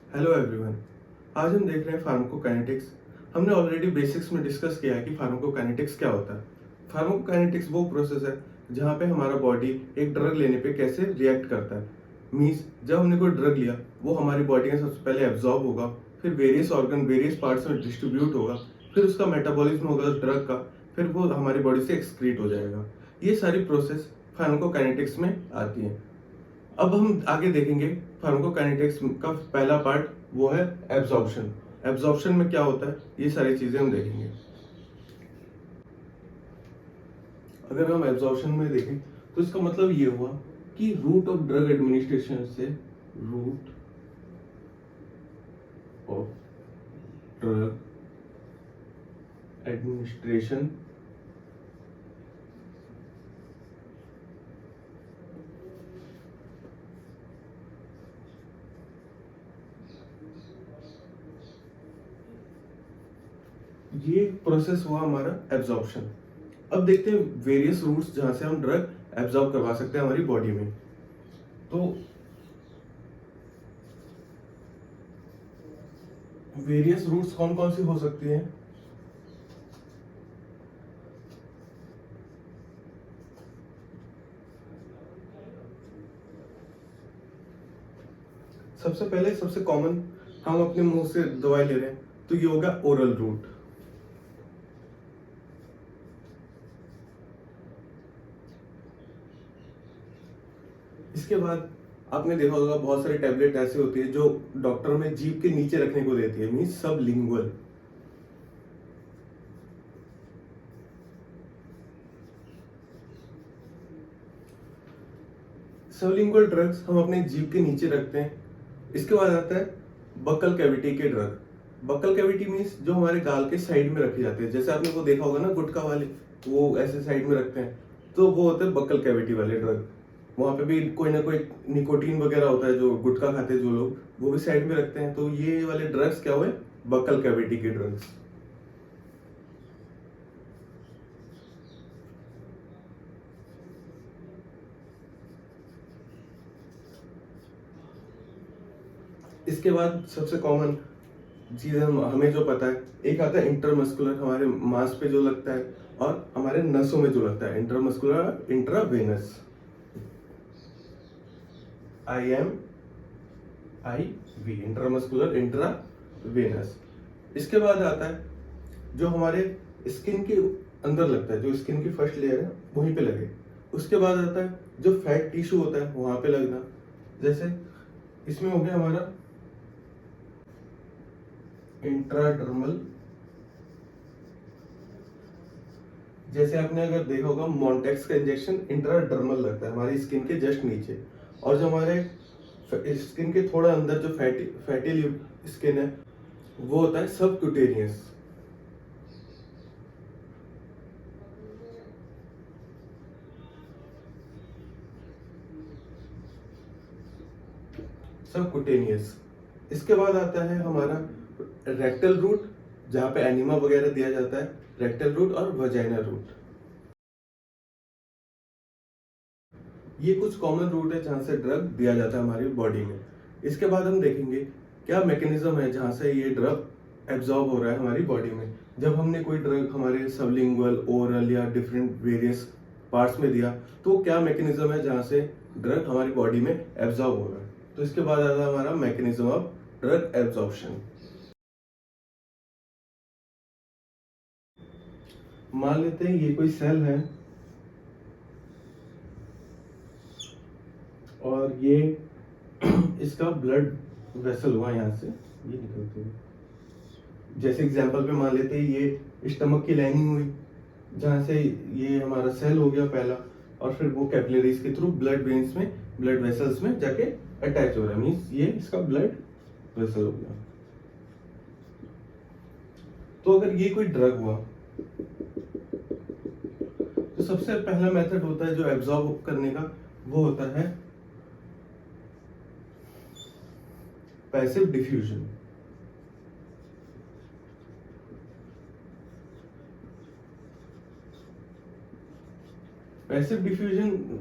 Hello everyone. आज हम देख रहे हैं फार्माकोकाइनेटिक्स। हमने ऑलरेडी बेसिक्स में डिस्कस किया है कि फार्माकोकाइनेटिक्स क्या होता है। फार्माकोकाइनेटिक्स वो प्रोसेस है जहाँ पे हमारा बॉडी एक ड्रग लेने पे कैसे रिएक्ट करता है। मीन्स जब हमने कोई ड्रग लिया वो हमारी बॉडी में सबसे पहले एब्जॉर्ब होगा, फिर वेरियस ऑर्गन वेरियस पार्ट्स में डिस्ट्रीब्यूट होगा, फिर उसका मेटाबॉलिज्म होगा उस ड्रग का, फिर वो हमारी बॉडी से एक्सक्रीट हो जाएगा। ये सारी प्रोसेस फार्माकोकाइनेटिक्स में आती है। अब हम आगे देखेंगे फार्माकोकाइनेटिक्स का पहला पार्ट, वो है एब्जॉर्प्शन। एब्जॉर्प्शन में क्या होता है ये सारी चीजें हम देखेंगे। अगर हम एब्जॉर्प्शन में देखें तो इसका मतलब ये हुआ कि रूट ऑफ ड्रग एडमिनिस्ट्रेशन से रूट ऑफ ड्रग एडमिनिस्ट्रेशन ये प्रोसेस हुआ हमारा एब्जॉर्प्शन। अब देखते हैं वेरियस रूट्स जहां से हम ड्रग एब्जॉर्ब करवा सकते हैं हमारी बॉडी में। तो वेरियस रूट्स कौन कौन सी हो सकती हैं? सबसे पहले सबसे कॉमन, हम अपने मुंह से दवाई ले रहे हैं तो ये होगा ओरल रूट। इसके बाद आपने देखा होगा बहुत सारे टैबलेट ऐसे होती है जो डॉक्टर में जीभ के नीचे रखने को देती है, मीन्स सबलिंगुअल। सबलिंगुअल ड्रग्स हम अपने जीभ के नीचे रखते हैं। इसके बाद आता है बकल कैविटी के ड्रग। बकल कैविटी मीन्स जो हमारे गाल के साइड में रखे जाते हैं, जैसे आपने वो देखा होगा ना गुटखा वाले, वो ऐसे साइड में रखते हैं, तो वो होते हैं बकल कैविटी वाले ड्रग। वहां पे भी कोई ना कोई निकोटीन वगैरह होता है, जो गुटखा खाते हैं जो लोग, वो भी साइड में रखते हैं। तो ये वाले ड्रग्स क्या हुए? बकल कैविटी के ड्रग्स। इसके बाद सबसे कॉमन चीज हमें जो पता है, एक आता है इंटरमस्कुलर, हमारे मांस पे जो लगता है, और हमारे नसों में जो लगता है, intermuscular intravenous. IMIV, intramuscular intravenous. इसके बाद आता है जो हमारे स्किन के अंदर लगता है, जो स्किन की फर्स्ट लेयर है वहीं पे लगे। उसके बाद आता है जो फैट टिश्यू होता है वहां पे लगना। जैसे इसमें हो गया हमारा इंट्राडर्मल। जैसे आपने अगर देखा होगा मॉन्टेक्स का इंजेक्शन इंट्राडर्मल लगता है हमारी स्किन के जस्ट नीचे। और जो हमारे स्किन के थोड़ा अंदर जो फैटी फैटी स्किन है वो होता है सबक्यूटेनियस। सबक्यूटेनियस। इसके बाद आता है हमारा रेक्टल रूट, जहाँ पे एनिमा वगैरह दिया जाता है, रेक्टल रूट और वजाइनल रूट। ये कुछ कॉमन रूट है जहाँ से ड्रग दिया जाता है हमारी बॉडी में। इसके बाद हम देखेंगे क्या मैकेनिज्म है जहाँ से ये ड्रग एब्जॉर्ब हो रहा है हमारी बॉडी में। जब हमने कोई ड्रग हमारे सबलिंगुअल, ओरल या डिफरेंट वेरियस पार्ट्स में दिया, तो क्या मैकेनिज्म है जहाँ से ड्रग हमारी बॉडी में एब्जॉर्ब हो रहा है। तो इसके बाद आता है हमारा मैकेनिज्म ऑफ ड्रग एब्जॉर्प्शन। मान लेते हैं ये कोई सेल है और ये इसका ब्लड वेसल हुआ यहाँ से, ये निकलते हुए। जैसे एग्जांपल पे मान लेते हैं ये स्टमक की लाइनिंग हुई, जहाँ से ये हमारा सेल हो गया पहला, और फिर वो कैपिलरीज के थ्रू ब्लड वेन्स में, ब्लड वेसल्स में जाके अटैच हो रहा है, मीन्स ये इसका ब्लड वेसल हो गया। तो अगर ये कोई ड्रग हुआ तो सबसे पहला मेथड होता है जो एब्जॉर्ब करने का, वो होता है पैसिव डिफ्यूजन। पैसिव डिफ्यूजन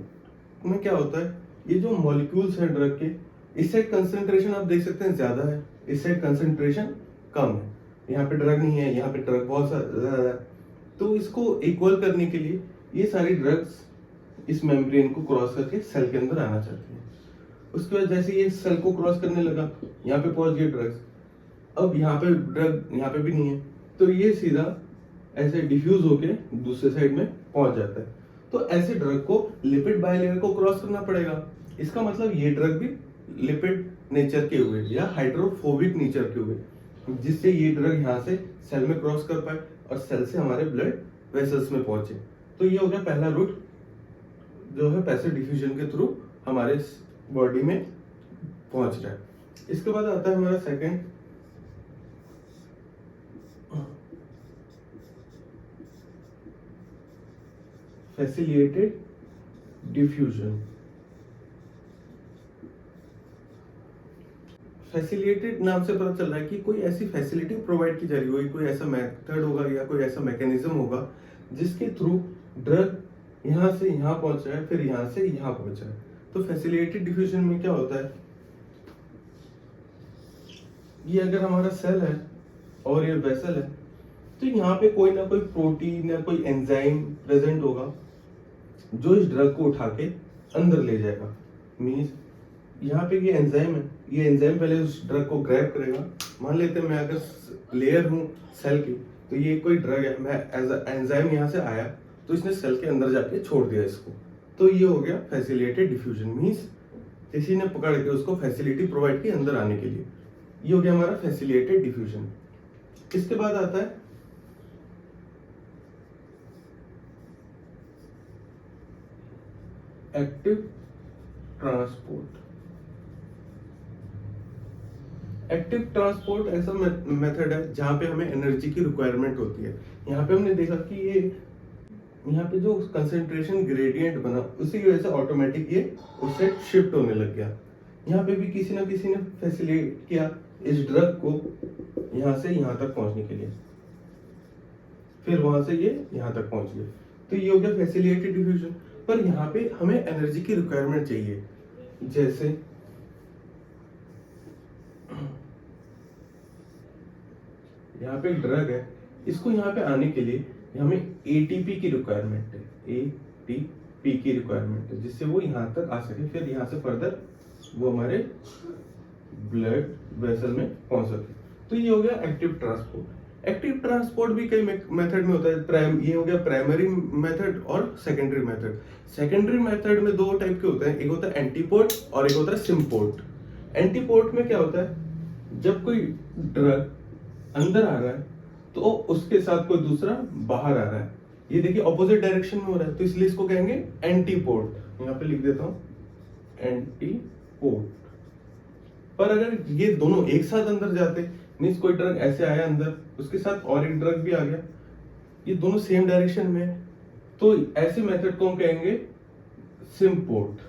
में क्या होता है, ये जो मॉलिक्यूल्स हैं ड्रग के इस साइड कंसंट्रेशन आप देख सकते हैं ज्यादा है, इस साइड कंसंट्रेशन कम है। यहाँ पे ड्रग नहीं है, यहाँ पे ड्रग बहुत ज्यादा है। तो इसको इक्वल करने के लिए ये सारी ड्रग्स इस मेम्ब्रेन को क्रॉस करके सेल के अंदर आना चाहती है। उसके बाद जैसे ये सेल को क्रॉस करने लगा, यहाँ पे पहुंच गए ड्रग्स। अब यहाँ पे ड्रग यहाँ पे भी नहीं है, तो ये सीधा ऐसे डिफ्यूज होके दूसरे साइड में पहुंच जाता है। तो ऐसे ड्रग को लिपिड बाइलेयर को क्रॉस करना पड़ेगा। इसका मतलब ये ड्रग भी लिपिड नेचर के हुए या हाइड्रोफोबिक नेचर के हुए, जिससे ये ड्रग यहाँ से सेल में क्रॉस कर पाए और सेल से हमारे ब्लड वेसल्स में पहुंचे। तो ये हो गया पहला रूट जो है पैसिव डिफ्यूजन के थ्रू हमारे बॉडी में पहुंच रहा है। इसके बाद आता है हमारा सेकंड, फैसिलिटेटेड डिफ्यूजन। फैसिलिटेटेड नाम से पता चल रहा है कि कोई ऐसी फैसिलिटी प्रोवाइड की जा रही होगी, कोई ऐसा मेथड होगा या कोई ऐसा मैकेनिज्म होगा जिसके थ्रू ड्रग यहाँ से यहाँ पहुंच रहा है, फिर यहाँ से यहाँ पहुंच रहा है। तो फैसिलिटेटेड डिफ्यूजन में क्या होता है, ये अगर हमारा सेल है और ये वेसल है, तो यहाँ पे कोई ना कोई प्रोटीन या कोई एंजाइम प्रेजेंट होगा जो इस ड्रग को उठा के अंदर ले जाएगा। मीन्स यहाँ पे ये एंजाइम है, ये एंजाइम पहले उस ड्रग को ग्रैब करेगा। मान लेते हैं मैं अगर लेयर हूँ सेल की, तो ये कोई ड्रग है, मैं एज एंजाइम यहाँ से आया तो इसने सेल के अंदर जाके छोड़ दिया इसको। तो ये हो गया फैसिलिटेटेड डिफ्यूजन। मीन्स किसी ने पकड़ के उसको फैसिलिटी प्रोवाइड की अंदर आने के लिए। ये हो गया हमारा फैसिलिटेटेड डिफ्यूजन। इसके बाद आता है एक्टिव ट्रांसपोर्ट। एक्टिव ट्रांसपोर्ट ऐसा मेथड है जहां पे हमें एनर्जी की रिक्वायरमेंट होती है। यहाँ पे हमने देखा कि ये यहाँ पे जो कंसंट्रेशन ग्रेडियंट बना उसी की वजह से ऑटोमेटिक ये उससे शिफ्ट होने लग गया। यहाँ पे भी किसी ना किसी ने फैसिलिटेट किया इस ड्रग को यहाँ से यहाँ तक पहुंचने के लिए, फिर वहां से ये यहाँ तक पहुंच गए। तो ये हो गया फैसिलिटेटेड डिफ्यूजन। पर यहाँ पे हमें एनर्जी की रिक्वायरमेंट चाहिए, जैसे यहाँ पे एक ड्रग है, इसको यहाँ पे आने के लिए हमें एटीपी की रिक्वायरमेंट है, एटीपी की रिक्वायरमेंट है, जिससे वो यहाँ तक आ सके, फिर यहाँ से फर्दर वो हमारे ब्लड वेसल में पहुंच सके। तो ये हो गया एक्टिव ट्रांसपोर्ट। एक्टिव ट्रांसपोर्ट भी कई मेथड में होता है। ये हो गया प्राइमरी मेथड और सेकेंडरी मेथड। सेकेंडरी मेथड में दो टाइप के होते हैं, एक होता है एंटीपोर्ट और एक होता है सिम्पोर्ट। एंटीपोर्ट में क्या होता है, जब कोई ड्रग अंदर आ रहा है तो उसके साथ कोई दूसरा बाहर आ रहा है, ये देखिए ऑपोजिट डायरेक्शन में हो रहा है, तो इसलिए इसको कहेंगे एंटीपोर्ट। यहाँ पे लिख देता हूं एंटीपोर्ट। पर अगर ये दोनों एक साथ अंदर जाते, मीन्स कोई ड्रग ऐसे आया अंदर, उसके साथ और एक ड्रग भी आ गया, ये दोनों सेम डायरेक्शन में, तो ऐसे मेथड को हम कहेंगे सिम्पोर्ट।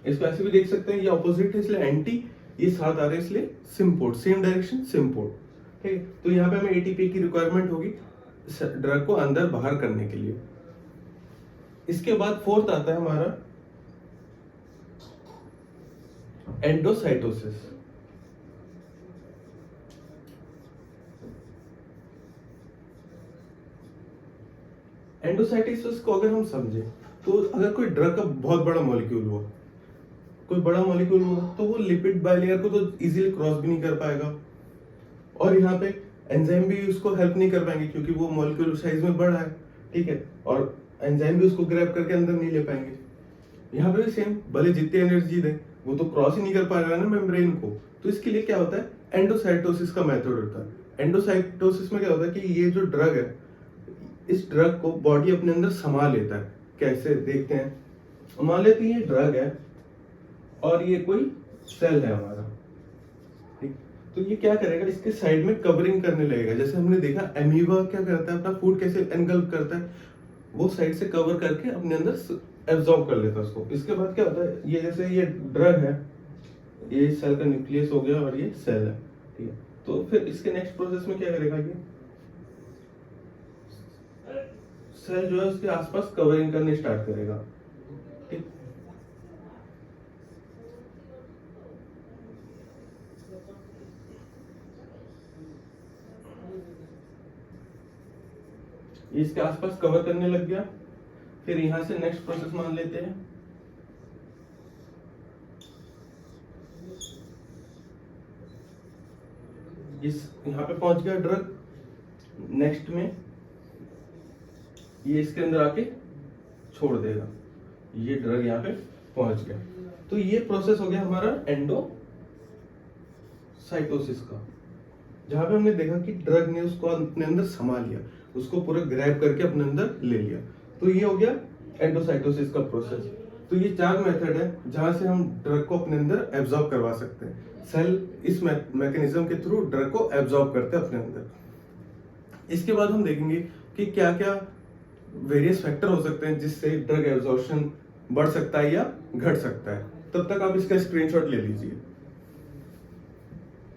इसको ऐसे भी देख सकते हैं, ये ऑपोजिट है इसलिए एंटी, ये साथ आ रहे हैं इसलिए सिम्पोर्ट, सेम डायरेक्शन सिम्पोर्ट। ठीक है, तो यहाँ पे हमें एटीपी की रिक्वायरमेंट होगी ड्रग को अंदर बाहर करने के लिए। इसके बाद फोर्थ आता है हमारा एंडोसाइटोसिस। एंडोसाइटोसिस को अगर हम समझे तो अगर कोई ड्रग का बहुत बड़ा मॉलिक्यूल हुआ, कोई बड़ा मॉलिक्यूल हुआ, तो वो लिपिड बाइलेयर को तो इजीली क्रॉस भी नहीं कर पाएगा, और यहाँ पे एंजाइम भी उसको हेल्प नहीं कर पाएंगे क्योंकि वो मॉलिक्यूल साइज में बड़ा है। ठीक है, और एंजाइम भी उसको ग्रैब करके अंदर नहीं ले पाएंगे। यहाँ पे भी सेम, भले जितनी एनर्जी दे वो तो क्रॉस ही नहीं कर पाएगा ना मेम्ब्रेन को। तो इसके लिए क्या होता है, एंडोसाइटोसिस का मेथड होता है। एंडोसाइटोसिस में क्या होता है कि ये जो ड्रग है, इस ड्रग को बॉडी अपने अंदर समा लेता है। कैसे देखते हैं, मान लेते हैं ये ड्रग है और ये कोई सेल है हमारा, ठीक, तो ये क्या करेगा, इसके साइड में कवरिंग करने लगेगा। जैसे हमने देखा एमीबा क्या करता है, अपना फूड कैसे एनगल्प करता है, वो साइड से कवर करके अपने अंदर एब्जॉर्ब कर लेता है उसको। इसके बाद क्या होता है, ये जैसे ये ड्रग है, ये सेल का न्यूक्लियस हो गया और ये सेल है, ठीक है, तो फिर इसके नेक्स्ट प्रोसेस में क्या करेगा, ये सेल जो है उसके आसपास कवरिंग करने स्टार्ट करेगा। ठीक, ये इसके आसपास कवर करने लग गया। फिर यहां से नेक्स्ट प्रोसेस मान लेते हैं। इस यहाँ पे पहुंच गया ड्रग, नेक्स्ट में ये इसके अंदर आके छोड़ देगा, ये ड्रग यहाँ पे पहुंच गया। तो ये प्रोसेस हो गया हमारा एंडोसाइटोसिस का, जहां पे हमने देखा कि ड्रग ने उसको अपने अंदर समा लिया, उसको पूरा ग्रैब करके अपने अंदर ले लिया। तो ये हो गया एंडोसाइटोसिस का प्रोसेस। तो ये 4 मेथड है जहां से हम ड्रग को अपने अंदर एब्जॉर्ब करवा सकते हैं। सेल इस मैकेनिज्म के थ्रू ड्रग को एब्जॉर्ब करते हैं अपने अंदर। इसके बाद हम देखेंगे कि क्या क्या वेरियस फैक्टर हो सकते हैं जिससे ड्रग एब्जॉर्प्शन बढ़ सकता है या घट सकता है। तब तक आप इसका स्क्रीनशॉट ले लीजिए।